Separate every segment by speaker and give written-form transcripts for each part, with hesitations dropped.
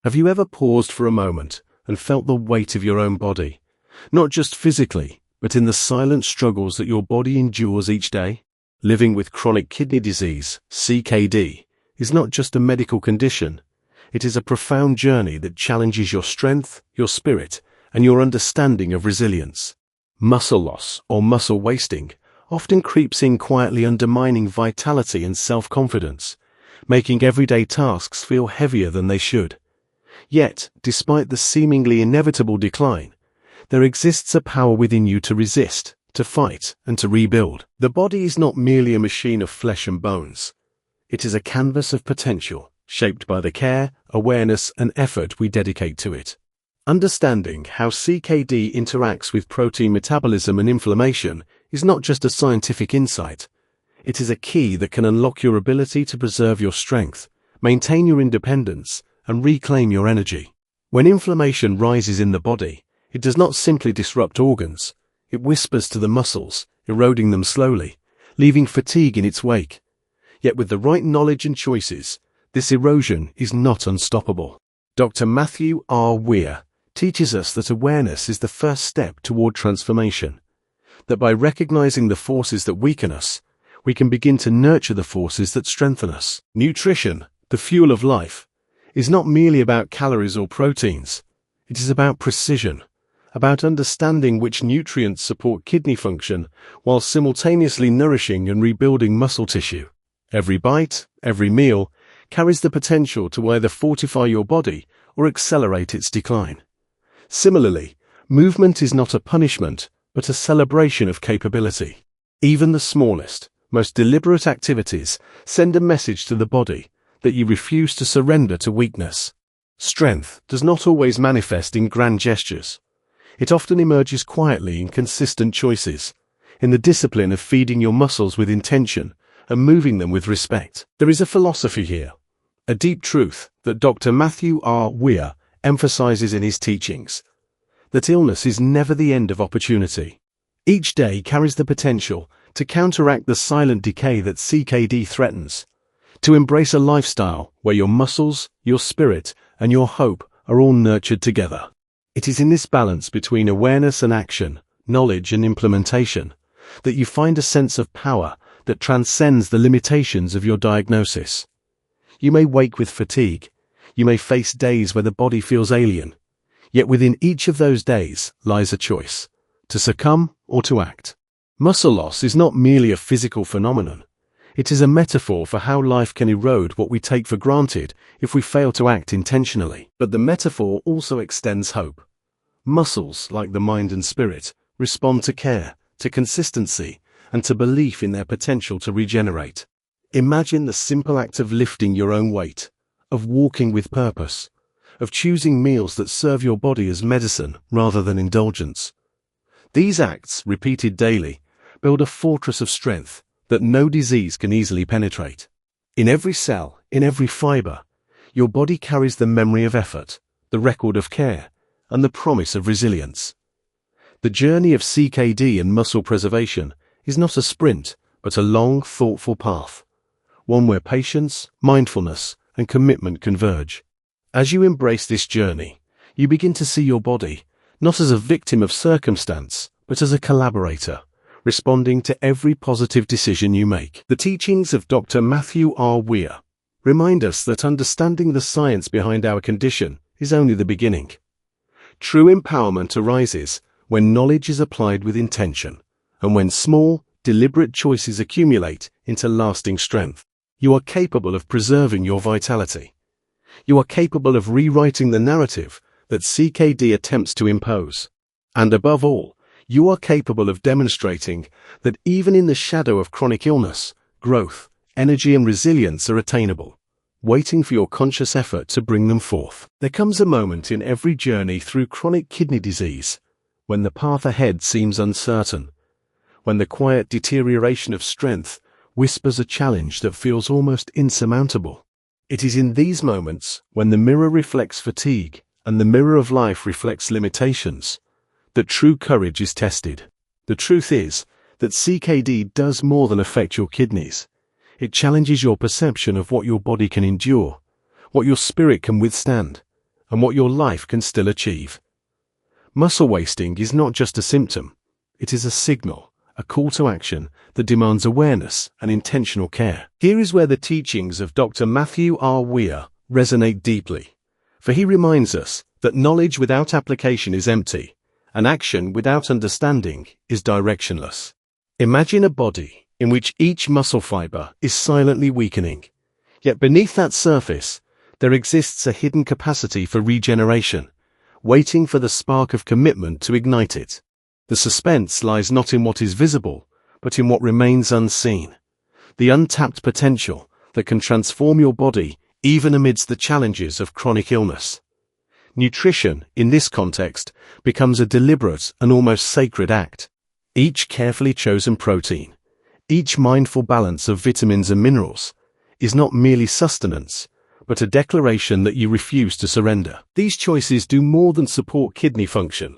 Speaker 1: Have you ever paused for a moment and felt the weight of your own body? Not just physically, but in the silent struggles that your body endures each day? Living with chronic kidney disease, CKD, is not just a medical condition. It is a profound journey that challenges your strength, your spirit, and your understanding of resilience. Muscle loss, or muscle wasting, often creeps in quietly, undermining vitality and self-confidence, making everyday tasks feel heavier than they should. Yet, despite the seemingly inevitable decline, there exists a power within you to resist, to fight, and to rebuild. The body is not merely a machine of flesh and bones. It is a canvas of potential, shaped by the care, awareness, and effort we dedicate to it. Understanding how CKD interacts with protein metabolism and inflammation is not just a scientific insight. It is a key that can unlock your ability to preserve your strength, maintain your independence, and reclaim your energy. When inflammation rises in the body, it does not simply disrupt organs. It whispers to the muscles, eroding them slowly, leaving fatigue in its wake. Yet with the right knowledge and choices, this erosion is not unstoppable. Dr. Mathew R. Weir teaches us that awareness is the first step toward transformation. That by recognizing the forces that weaken us, we can begin to nurture the forces that strengthen us. Nutrition, the fuel of life, is not merely about calories or proteins. It is about precision, about understanding which nutrients support kidney function while simultaneously nourishing and rebuilding muscle tissue. Every bite, every meal, carries the potential to either fortify your body or accelerate its decline. Similarly, movement is not a punishment, but a celebration of capability. Even the smallest, most deliberate activities send a message to the body that you refuse to surrender to weakness. Strength does not always manifest in grand gestures. It often emerges quietly in consistent choices, in the discipline of feeding your muscles with intention and moving them with respect. There is a philosophy here, a deep truth that Dr. Mathew R. Weir emphasizes in his teachings, that illness is never the end of opportunity. Each day carries the potential to counteract the silent decay that CKD threatens, to embrace a lifestyle where your muscles, your spirit, and your hope are all nurtured together. It is in this balance between awareness and action, knowledge and implementation, that you find a sense of power that transcends the limitations of your diagnosis. You may wake with fatigue. You may face days where the body feels alien. Yet within each of those days lies a choice, to succumb or to act. Muscle loss is not merely a physical phenomenon. It is a metaphor for how life can erode what we take for granted if we fail to act intentionally. But the metaphor also extends hope. Muscles, like the mind and spirit, respond to care, to consistency, and to belief in their potential to regenerate. Imagine the simple act of lifting your own weight, of walking with purpose, of choosing meals that serve your body as medicine rather than indulgence. These acts, repeated daily, build a fortress of strength that no disease can easily penetrate. In every cell, in every fiber, your body carries the memory of effort, the record of care, and the promise of resilience. The journey of CKD and muscle preservation is not a sprint, but a long, thoughtful path, one where patience, mindfulness, and commitment converge. As you embrace this journey, you begin to see your body not as a victim of circumstance, but as a collaborator, responding to every positive decision you make. The teachings of Dr. Mathew R. Weir remind us that understanding the science behind our condition is only the beginning. True empowerment arises when knowledge is applied with intention, and when small, deliberate choices accumulate into lasting strength. You are capable of preserving your vitality. You are capable of rewriting the narrative that CKD attempts to impose. And above all, you are capable of demonstrating that even in the shadow of chronic illness, growth, energy, and resilience are attainable, waiting for your conscious effort to bring them forth. There comes a moment in every journey through chronic kidney disease when the path ahead seems uncertain, when the quiet deterioration of strength whispers a challenge that feels almost insurmountable. It is in these moments, when the mirror reflects fatigue and the mirror of life reflects limitations, that true courage is tested. The truth is that CKD does more than affect your kidneys. It challenges your perception of what your body can endure, what your spirit can withstand, and what your life can still achieve. Muscle wasting is not just a symptom, it is a signal, a call to action that demands awareness and intentional care. Here is where the teachings of Dr. Mathew R. Weir resonate deeply, for he reminds us that knowledge without application is empty, and action without understanding is directionless. Imagine a body in which each muscle fiber is silently weakening, yet beneath that surface, there exists a hidden capacity for regeneration, waiting for the spark of commitment to ignite it. The suspense lies not in what is visible, but in what remains unseen. The untapped potential that can transform your body even amidst the challenges of chronic illness. Nutrition, in this context, becomes a deliberate and almost sacred act. Each carefully chosen protein, each mindful balance of vitamins and minerals, is not merely sustenance, but a declaration that you refuse to surrender. These choices do more than support kidney function.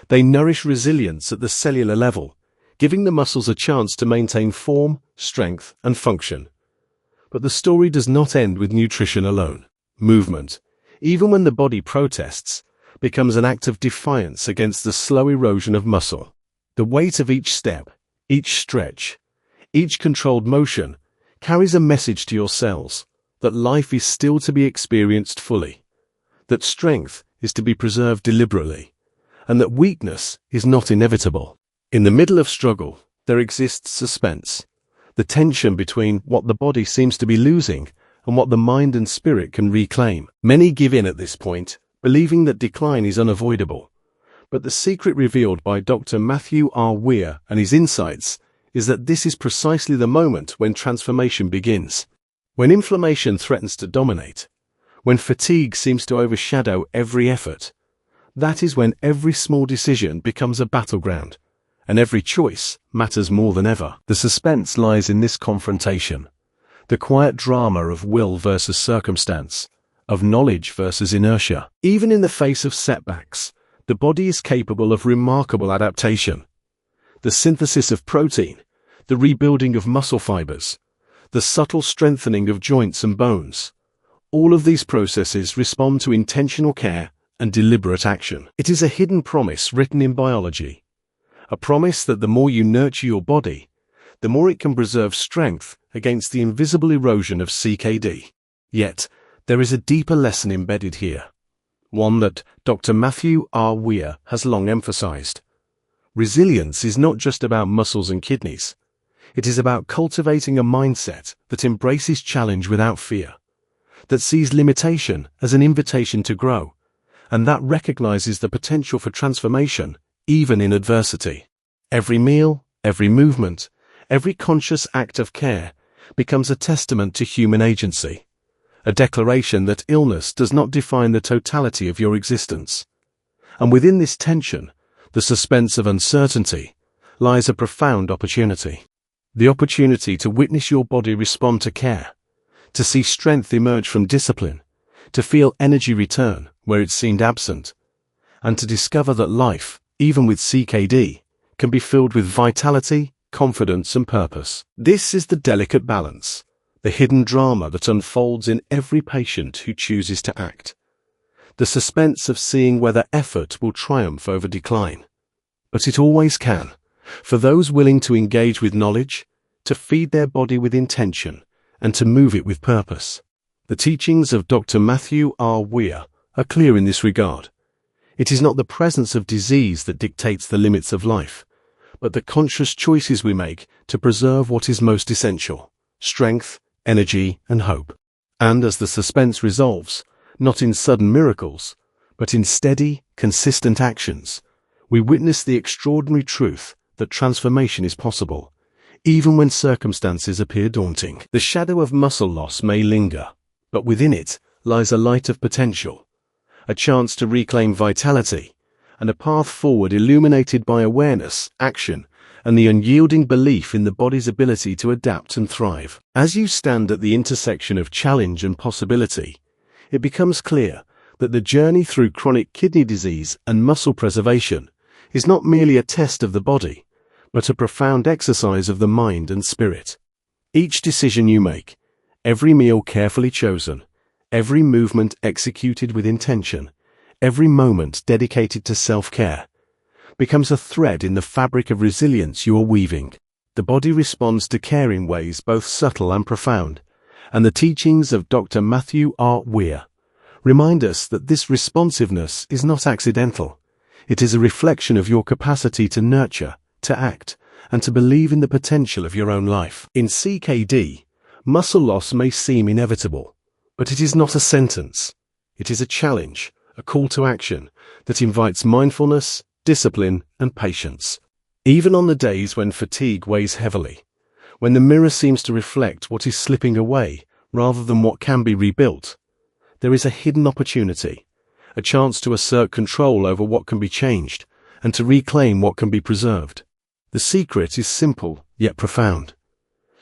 Speaker 1: They nourish resilience at the cellular level, giving the muscles a chance to maintain form, strength, and function. But the story does not end with nutrition alone. Movement, even when the body protests, becomes an act of defiance against the slow erosion of muscle. The weight of each step, each stretch, each controlled motion carries a message to your cells that life is still to be experienced fully, that strength is to be preserved deliberately, and that weakness is not inevitable. In the middle of struggle, there exists suspense, the tension between what the body seems to be losing and what the mind and spirit can reclaim. Many give in at this point, believing that decline is unavoidable. But the secret revealed by Dr. Mathew R. Weir and his insights is that this is precisely the moment when transformation begins. When inflammation threatens to dominate, when fatigue seems to overshadow every effort, that is when every small decision becomes a battleground, and every choice matters more than ever. The suspense lies in this confrontation, the quiet drama of will versus circumstance, of knowledge versus inertia. Even in the face of setbacks, the body is capable of remarkable adaptation. The synthesis of protein, the rebuilding of muscle fibers, the subtle strengthening of joints and bones, all of these processes respond to intentional care and deliberate action. It is a hidden promise written in biology, a promise that the more you nurture your body, the more it can preserve strength against the invisible erosion of CKD. Yet, there is a deeper lesson embedded here, one that Dr. Mathew R. Weir has long emphasized. Resilience is not just about muscles and kidneys. It is about cultivating a mindset that embraces challenge without fear, that sees limitation as an invitation to grow, and that recognizes the potential for transformation even in adversity. Every meal, every movement, every conscious act of care becomes a testament to human agency, a declaration that illness does not define the totality of your existence. And within this tension, the suspense of uncertainty, lies a profound opportunity. The opportunity to witness your body respond to care, to see strength emerge from discipline, to feel energy return where it seemed absent, and to discover that life, even with CKD, can be filled with vitality, confidence, and purpose. This is the delicate balance, the hidden drama that unfolds in every patient who chooses to act. The suspense of seeing whether effort will triumph over decline. But it always can, for those willing to engage with knowledge, to feed their body with intention, and to move it with purpose. The teachings of Dr. Mathew R. Weir are clear in this regard. It is not the presence of disease that dictates the limits of life, but the conscious choices we make to preserve what is most essential: strength, energy, and hope. And as the suspense resolves, not in sudden miracles, but in steady, consistent actions, we witness the extraordinary truth that transformation is possible, even when circumstances appear daunting. The shadow of muscle loss may linger, but within it lies a light of potential, a chance to reclaim vitality, and a path forward illuminated by awareness, action, and the unyielding belief in the body's ability to adapt and thrive. As you stand at the intersection of challenge and possibility, it becomes clear that the journey through chronic kidney disease and muscle preservation is not merely a test of the body, but a profound exercise of the mind and spirit. Each decision you make, every meal carefully chosen, Every movement executed with intention, every moment dedicated to self-care, becomes a thread in the fabric of resilience you are weaving. The body responds to care in ways both subtle and profound, and the teachings of Dr. Mathew R. Weir remind us that this responsiveness is not accidental. It is a reflection of your capacity to nurture, to act, and to believe in the potential of your own life. In CKD, muscle loss may seem inevitable, but it is not a sentence. It is a challenge, a call to action that invites mindfulness, discipline, and patience. Even on the days when fatigue weighs heavily, when the mirror seems to reflect what is slipping away rather than what can be rebuilt, there is a hidden opportunity, a chance to assert control over what can be changed and to reclaim what can be preserved. The secret is simple yet profound.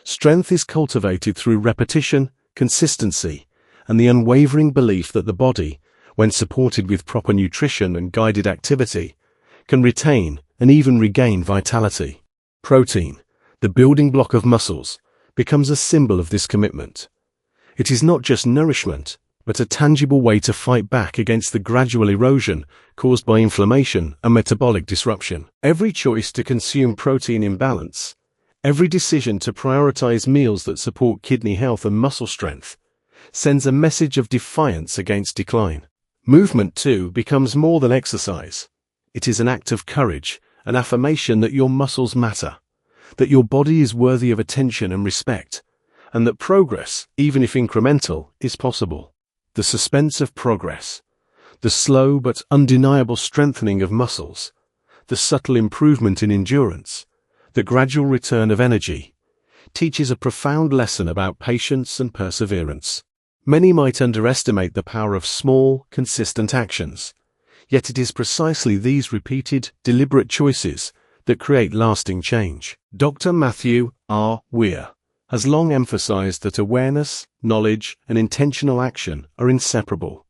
Speaker 1: Strength is cultivated through repetition, consistency, and the unwavering belief that the body, when supported with proper nutrition and guided activity, can retain and even regain vitality. Protein, the building block of muscles, becomes a symbol of this commitment. It is not just nourishment, but a tangible way to fight back against the gradual erosion caused by inflammation and metabolic disruption. Every choice to consume protein in balance, every decision to prioritize meals that support kidney health and muscle strength, sends a message of defiance against decline. Movement, too, becomes more than exercise. It is an act of courage, an affirmation that your muscles matter, that your body is worthy of attention and respect, and that progress, even if incremental, is possible. The suspense of progress, the slow but undeniable strengthening of muscles, the subtle improvement in endurance, the gradual return of energy, teaches a profound lesson about patience and perseverance. Many might underestimate the power of small, consistent actions, yet it is precisely these repeated, deliberate choices that create lasting change. Dr. Mathew R. Weir has long emphasized that awareness, knowledge, and intentional action are inseparable.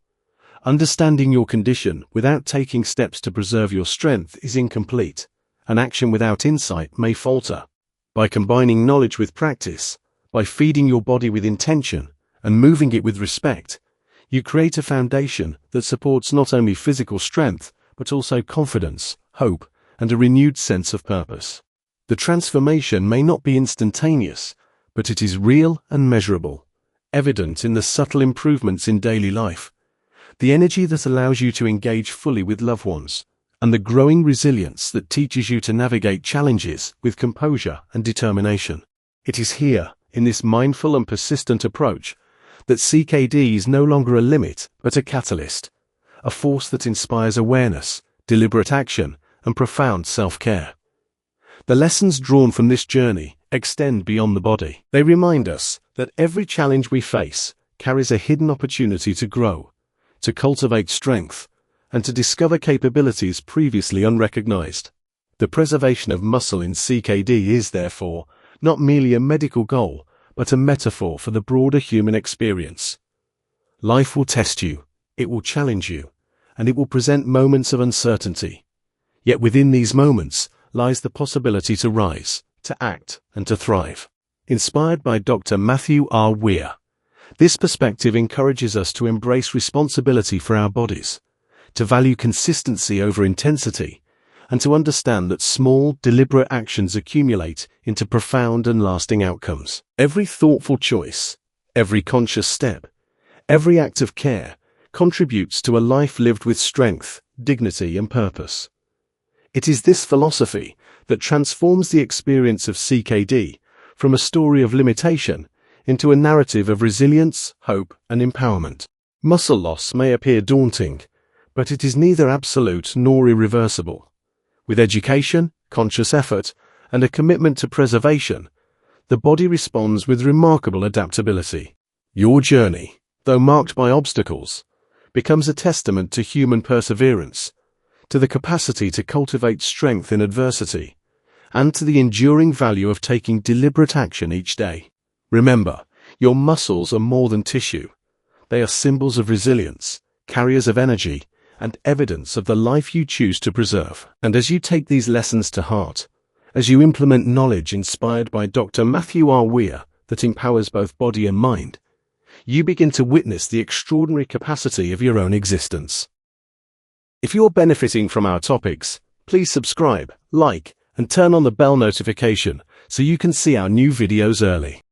Speaker 1: Understanding your condition without taking steps to preserve your strength is incomplete, and action without insight may falter. By combining knowledge with practice, by feeding your body with intention, and moving it with respect, you create a foundation that supports not only physical strength, but also confidence, hope, and a renewed sense of purpose. The transformation may not be instantaneous, but it is real and measurable, evident in the subtle improvements in daily life, the energy that allows you to engage fully with loved ones, and the growing resilience that teaches you to navigate challenges with composure and determination. It is here, in this mindful and persistent approach, that CKD is no longer a limit, but a catalyst, a force that inspires awareness, deliberate action, and profound self-care. The lessons drawn from this journey extend beyond the body. They remind us that every challenge we face carries a hidden opportunity to grow, to cultivate strength, and to discover capabilities previously unrecognized. The preservation of muscle in CKD is, therefore, not merely a medical goal, but a metaphor for the broader human experience. Life will test you, it will challenge you, and it will present moments of uncertainty. Yet within these moments lies the possibility to rise, to act, and to thrive. Inspired by Dr. Mathew R. Weir, this perspective encourages us to embrace responsibility for our bodies, to value consistency over intensity, and to understand that small, deliberate actions accumulate into profound and lasting outcomes. Every thoughtful choice, every conscious step, every act of care contributes to a life lived with strength, dignity, and purpose. It is this philosophy that transforms the experience of CKD from a story of limitation into a narrative of resilience, hope, and empowerment. Muscle loss may appear daunting, but it is neither absolute nor irreversible. With education, conscious effort, and a commitment to preservation, the body responds with remarkable adaptability. Your journey, though marked by obstacles, becomes a testament to human perseverance, to the capacity to cultivate strength in adversity, and to the enduring value of taking deliberate action each day. Remember, your muscles are more than tissue. They are symbols of resilience, carriers of energy, and evidence of the life you choose to preserve. And as you take these lessons to heart, as you implement knowledge inspired by Dr. Mathew R. Weir that empowers both body and mind, you begin to witness the extraordinary capacity of your own existence. If you're benefiting from our topics, please subscribe, like, and turn on the bell notification so you can see our new videos early.